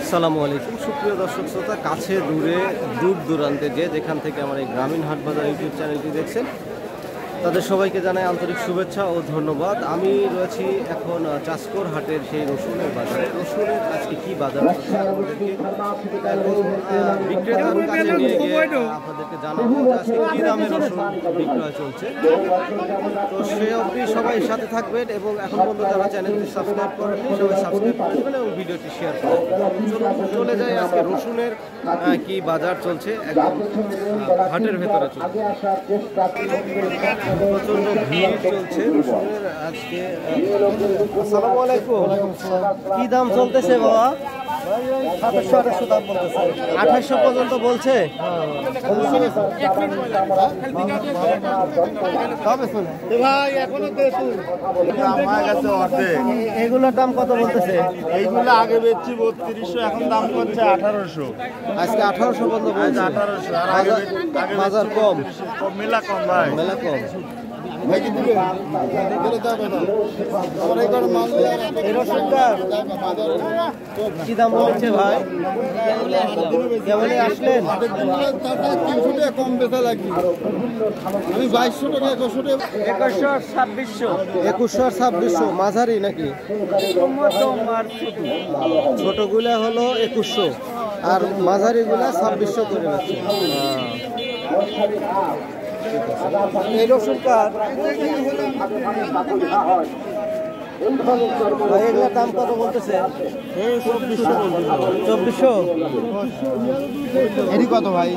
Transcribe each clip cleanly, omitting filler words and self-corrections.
আসসালামু আলাইকুম সুপ্রিয় দর্শক শ্রোতা, কাছে দূরে দূর দূরান্তে যে যেখান থেকে আমার এই গ্রামীণ হাট বাজার ইউটিউব চ্যানেলটি দেখছেন তাদের সবাইকে জানাই আন্তরিক শুভেচ্ছা ও ধন্যবাদ। আমি রয়েছি এখন চাষকর হাটের সেই রসুনের বাজারে। রসুনের আজকে কি বাজার বিক্রেতার কাছে নিয়ে গিয়ে আপনাদেরকে জানাবো আজকে কী দামে রসুন বিক্রয় চলছে। তো সে অবধি সবাই সাথে থাকবেন এবং এখন পর্যন্ত যারা চ্যানেলটি সাবস্ক্রাইব করেননি সবাই সাবস্ক্রাইব করবেন এবং ভিডিওটি শেয়ার করবেন। চলে যায় আজকে রসুনের কি বাজার চলছে, একদম হাটের ভেতরে চলছে। প্রচন্ড ভিড় চলছে রসুনের আজকে। আসসালামু আলাইকুম, কি দাম চলতেছে বাবা? 2700 দাম বলতেছে, 2800 পর্যন্ত বলছে। এগুলোর দাম কত বলতেছে? এইগুলো আগে বেচছি 3200, এখন দাম করছে 1800। আজকে 1800 পর্যন্ত বলছে। 1800 আর বাজার কম, মেলা কম ভাই, মেলা কম। কি দাম বলছে ভাই? কেমন আসলেন? 300 টাকা কম বেচা লাগবে। আমি 2200 টাকা 2100 টাকা 2100 আর 2600। 2100 আর 2600 মাঝারি নাকি? ছোটগুলা হলো 2100 আর মাঝারিগুলা 2600 করে যাচ্ছে। এই রসুন কার? এগুলোর দাম কত বলতেছে? 2400। এটি কত ভাই?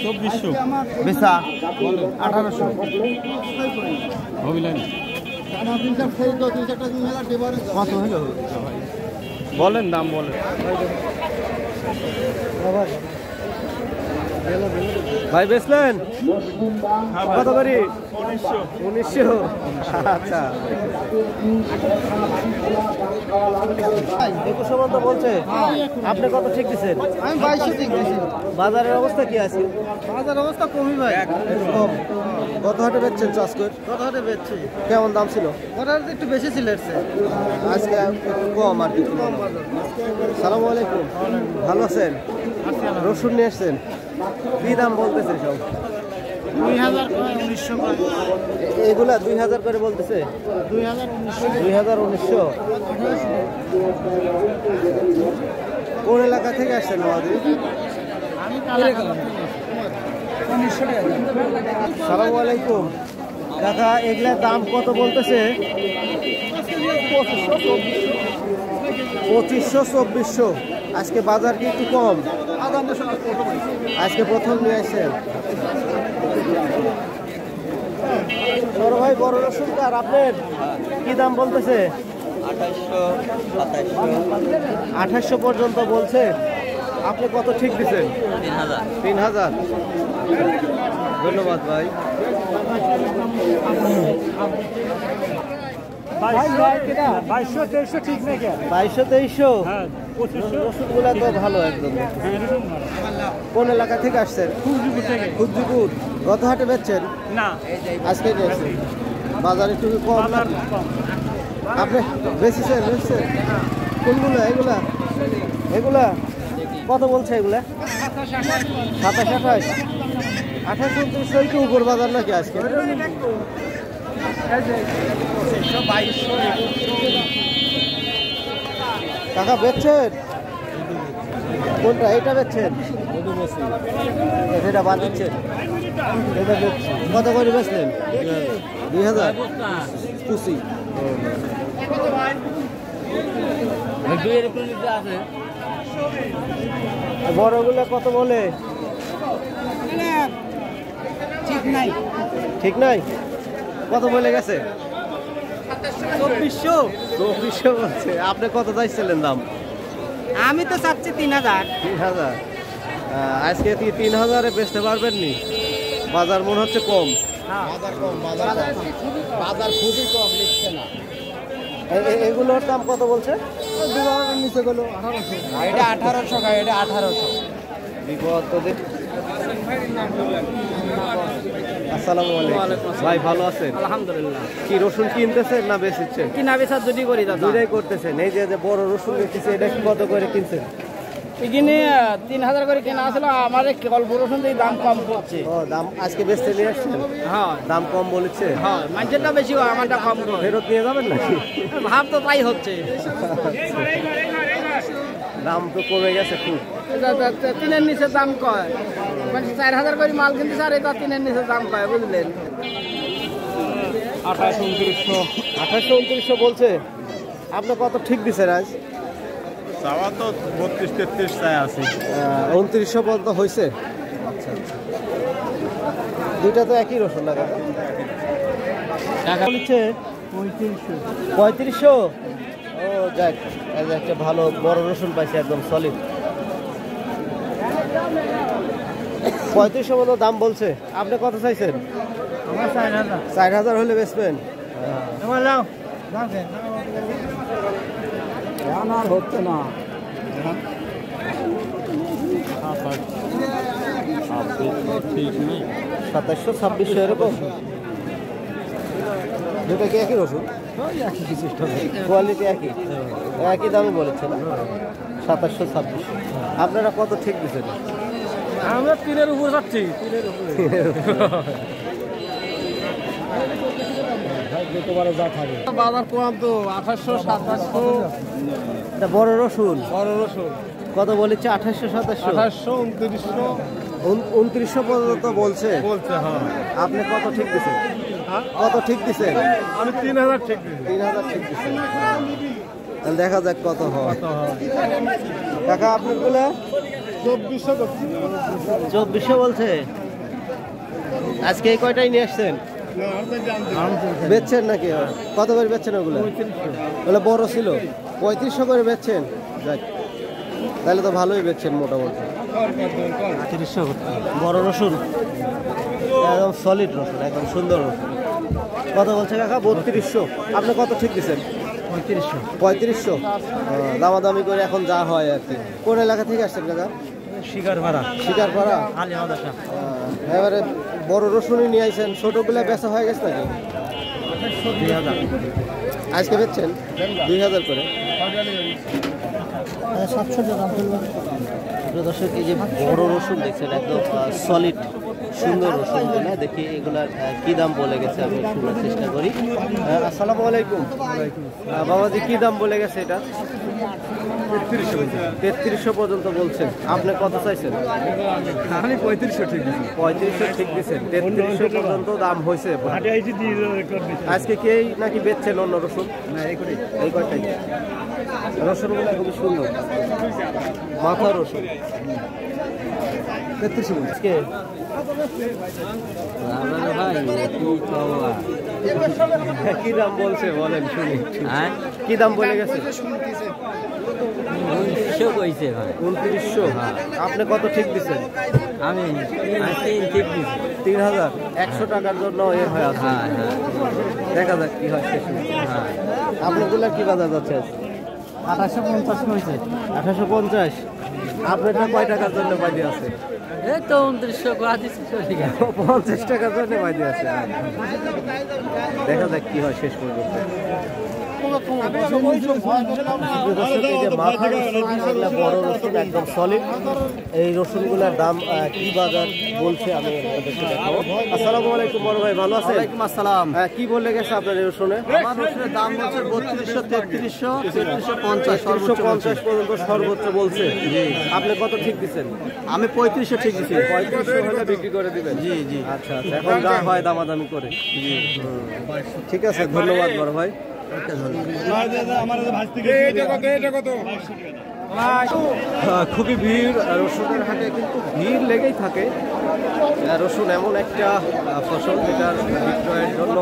2400 বেচা 1800। কত হলো বলেন, দাম বলেন ভাই। বেচলেন কত করি? 1900। আচ্ছা, 2100 মতো বলছে। আপনি কত ঠিক দিচ্ছেন? আমি 2200 ঠিক দিয়েছি। বাজারের অবস্থা কি আছে? বাজার অবস্থা কমই ভাই, কম। কত হাটে বেচছেন চাষ করে? কত হাটে বেচছি? কেমন দাম ছিল? ওটা একটু বেশি ছিল আজকে একটু কম আর কি। সালামু আলাইকুম, ভালো আছেন? রসুন নিয়ে এসছেন, কি দাম বলতেছে সব? 2000 এগুলা 2000 করে বলতেছে। 2000 কোন এলাকা থেকে আসছেন আমাদের? সালামু আলাইকুম কাকা, এগুলার দাম কত বলতেছে? 2500 2400। আজকে বাজার কি একটু কম? আজকে প্রথম নিয়ে আসছেন। বড় ভাই, বড় রসুন কার আপনার? কি দাম বলতেছে? 2800 পর্যন্ত বলছে। আপনি কত ঠিক দিচ্ছেন? 3000। ধন্যবাদ ভাই। 2200 ঠিক নাকি? 2200 রসুনগুলা তো ভালো একদম। কোন এলাকা থেকে আসছেন? খুবজিপুর। গত হাটে বেচছেন না, আজকে বেচছেন। বাজার একটু কম না? আপনি বেচেছেন? কোনগুলো? এগুলা এগুলা কত বলছে? এগুলা 27 28 28 29 একটু উপর বাজার নাকি আজকে? টাকা বেচছেন কোনটা? এটা বেচছেন? এটা বাদ দিচ্ছেন? এটা কত করে বেচলেন? 2000 খুশি। বড়গুলো কত বলে? ঠিক নাই। কত বলে গেছে? 2400 বলছে। আপনি কত চাইছিলেন দাম? আমি তো চাচ্ছি 3000। 3000। আজকে 3000-এ বেচতে পারবেন নি? বাজার মনে হচ্ছে কম। বাজার খুবই কম, লিখছে না। এগুলোর দাম কত বলছে? নিচে গেল 1800। এটা 1800 এটা 1800। বিপদ তো আসসালামু আলাইকুম ভাই, ভালো আছেন? আলহামদুলিল্লাহ। কি রসুন কিনতেছেন না বেচছেন? কিনা বেচা দুটি করি দাদা। দুইটাই করতেছেন। এই যে যে বড় রসুন দেখতেছি, এটা কি কত করে কিনছেন? এখানে 3000 করে কেনা ছিল, আমার অল্প রসুন দিয়ে দাম কম পড়ছে। ও দাম আজকে বেচতে নিয়ে আসছেন? হ্যাঁ দাম কম বলেছে? হ্যাঁ, মানুষেরটা বেশি হয়, আমারটা কম হয়। ফেরত নিয়ে যাবেন নাকি? ভাব তো তাই হচ্ছে। দাম তো কমে গেছে খুব। তিনের নিচে দাম কয়, মানে 4000 করে মাল কিনতে স্যার, এটা তিনের নিচে দাম কয়, বুঝলেন? 2800-2900 বলছে। আপনি কত ঠিক দিচ্ছেন আজ? চাওয়া তো 32-33 চাই আছে। 2900 পর্যন্ত হয়েছে। আচ্ছা আচ্ছা, দুইটা তো একই রসুন না কাকা? টাকা বলছে 3500। ও যাক, এই যে একটা ভালো বড় রসুন পাইছে, একদম সলিড। 3500 মতো দাম বলছে। আপনি কত চাইছেন? আমার 4000। 4000 হলে বেচবেন? আমার নাও আমার হচ্ছে না। 2700-2600 এরকম। দুটো কি একই রসুন? কোয়ালিটি একই, একই দামে বলেছেন। 2700-2600। আপনারা কত ঠিক দিচ্ছেন? আমরা 3-এর উপর যাচ্ছি। বাজার কম তো, 2800-2700। এটা বড় রসুন বড় রসুন কত বলেছে? 2800-2700। 2800-2900 2900 পর্যন্ত বলছে। হ্যাঁ। আপনি কত ঠিক দিচ্ছেন? কত ঠিক দিচ্ছেন? আমি 3000 ঠিক দিই। 3000 ঠিক দিচ্ছেন। তাহলে দেখা যাক কত হয়। কাকা আপনার গুলা 2400 বলছে। আজকে এই কয়টাই নিয়ে আসছেন? বেচছেন নাকি? কত করে বেচছেন ওগুলো? ওগুলো বড় ছিল, 3500 করে বেচছেন। যাক, তাহলে তো ভালোই বেচছেন মোটামুটি। 3000 বড় রসুন, একদম সলিড রসুন, একদম সুন্দর রসুন। কত বলছে কাকা? 3200। আপনি কত ঠিক দিচ্ছেন? 3500। দামাদামি করে এখন যা হয় আর কি। কোন এলাকা থেকে আসছেন কাকা? শিকারপাড়া। শিকারপাড়া। আলী মাদ্রাসা। এবারে বড় রসুনই নিয়ে আইছেন, ছোটগুলা বেচা হয়ে গেছে নাকি? 2000 আজকে বেচছেন 2000 করে। 700 দাম চলবে। দর্শক, এই যে বড় রসুন দেখছেন, একদম সলিড সুন্দর রসুন বলে। দেখি এগুলার কি দাম বলে গেছে, আমি শোনার চেষ্টা করি। আসসালামু আলাইকুম বাবাজি, কি দাম বলে গেছে এটা? 3300 পর্যন্ত বলছেন। আপনি কত চাইছেন? আমি 3500 ঠিক দিছি। 3500 ঠিক দিচ্ছেন। 3300 পর্যন্ত দাম হয়েছে। আজকে কে নাকি বেচছেন অন্য রসুন? এই কয়টাই রসুনগুলো খুবই সুন্দর, মাথা রসুন। 3300 আজকে কি দাম বলছে বলেন শুনি। কি দাম বলে গেছে? 2900। আপনি কত ঠিক দিচ্ছেন? আমি 3 ঠিক দিছি। 3000। 100 টাকার জন্য এ হয়ে আছে। দেখা যাক কি হয় শেষ। আপনাগুলো কি বাজার যাচ্ছে? 2850 হয়েছে। 2850। আপনারটা কয় টাকার জন্য বাইরে আছে? এই তো 2900 কোয়া দিছি। 50 টাকার জন্য বাইরে আছে। দেখা যাক কি হয় শেষ পর্যন্ত। মাথা রসুন, বড় রসুন, একদম সলিড। এই রসুনগুলোর দাম কি বাজার বলছে আমি আপনাদেরকে দেখাবো। আসসালামু আলাইকুম বড় ভাই, ভালো আছেন? ওয়ালাইকুম আসসালাম। কি বলে গেছে আপনার এই রসুনে? আমার রসুনের দাম বলছে 3200, 3300, 3350 350 পর্যন্ত সর্বোচ্চ বলছে। আপনি কত ঠিক দিচ্ছেন? আমি 3500 ঠিক দিছি। 3500 হলে বিক্রি করে দিবেন? জি জি। আচ্ছা আচ্ছা, এখন যা হয় দামাদামি করে। ঠিক আছে, ধন্যবাদ বড় ভাই। খুবই ভিড় রসুনের হাটে, কিন্তু ভিড় লেগেই থাকে। রসুন এমন একটা ফসল যেটার বিক্রয়ের জন্য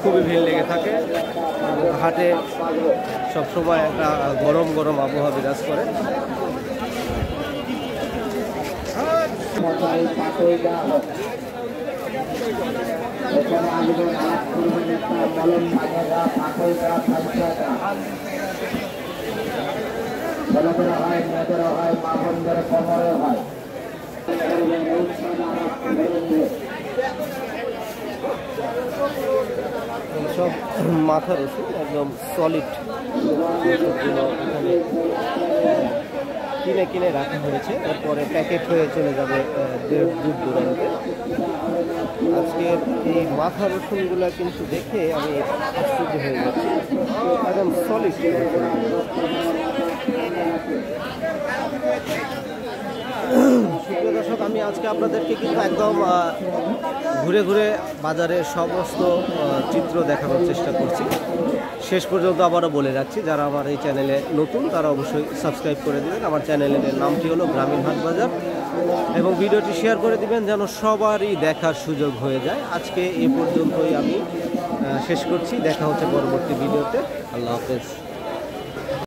খুবই ভিড় লেগে থাকে। হাটে সবসময় একটা গরম গরম আবহাওয়া বিরাজ করে। সব মাথা রসুন একদম সলিড ওষুধগুলো এখানে কিনে কিনে রাখা হয়েছে, এরপরে প্যাকেট হয়ে চলে যাবে দূর দূরান্তে। আজকের এই মাথা রসুনগুলো কিন্তু দেখে আমি আশ্চর্য হয়ে যাচ্ছি, একদম সলিড। সুপ্রিয় দর্শক, আমি আজকে আপনাদেরকে কিন্তু একদম ঘুরে ঘুরে বাজারের সমস্ত চিত্র দেখানোর চেষ্টা করছি। শেষ পর্যন্ত আবারও বলে রাখছি, যারা আমার এই চ্যানেলে নতুন তারা অবশ্যই সাবস্ক্রাইব করে দেবেন। আমার চ্যানেলের নামটি হলো গ্রামীণ হাট বাজার, এবং ভিডিওটি শেয়ার করে দিবেন যেন সবারই দেখার সুযোগ হয়ে যায়। আজকে এই পর্যন্তই আমি শেষ করছি, দেখা হচ্ছে পরবর্তী ভিডিওতে। আল্লাহ হাফেজ।